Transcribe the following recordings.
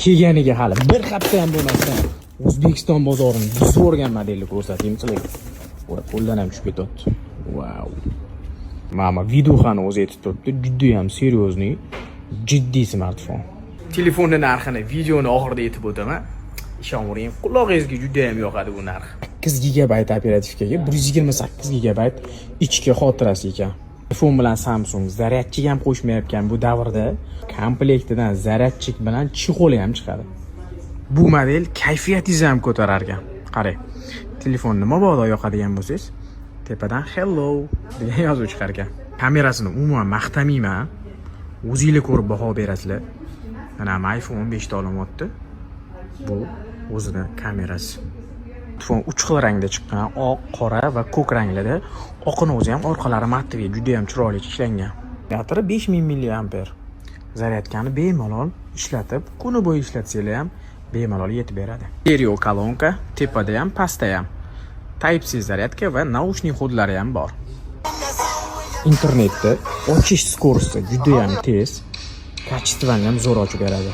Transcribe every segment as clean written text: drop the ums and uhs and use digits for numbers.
kelganiga hali bir hafta ham bo'lmasdan O'zbekiston bozorini buzib o'rgan modelni ko'rsataymi sizlarga. Qo'ldan ham tushib ketyapti. Wow. Mana videoni o'zi aytib turibdi, juda ham seriozniy, jiddiy smartfon. Telefonning narxini videoni oxirida aytib o'taman. Ishonavering, qulog'ingizga juda ham yoqadi bu narx. 8 GB operativkaga 128 GB ichki xotirasi ekan. iPhone bilan Samsung zaryadchik ham qo'shmayotgan bu davrda komplektidan zaryadchik bilan chexoli ham chiqadi. Bu model kayfiyatingizni ham ko'tarar ekan. Qarang. Telefon nima balo yoqadigan bo'lsangiz, tepadan hello degan yozuv chiqar ekan. Kamerasini umuman maqtamayman. O'zingizlar ko'rib baho berasizlar. Mana iPhone 15 ta olyapti. Bu o'zini kamerasi. Telefon 3 xil rangda chiqqan, oq, qora va ko'k ranglarda. Oqini o'zi ham orqalari matviy, juda ham chiroyli ishlangan. Bateri 5000 mAh. Zaryadkani bemalol ishlatib, kuni bo'yi ishlatsanglar ham bemalol yetib beradi. Stereo kolonka, tepada ham, pastda ham. Type-C zaryadka va naushnik hudlari ham bor. Internetda ochish skorosti juda ham tez, kачествоni ham zo'r ochib beradi.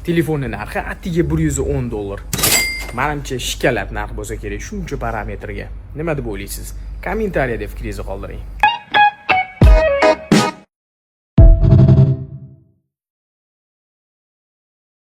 Telefonning narxi attiga $110. Menimcha shkalab narx bo'lsa kerak shuncha parametrga. Nima deb o'ylaysiz? Kommentariyada fikringizni qoldiring.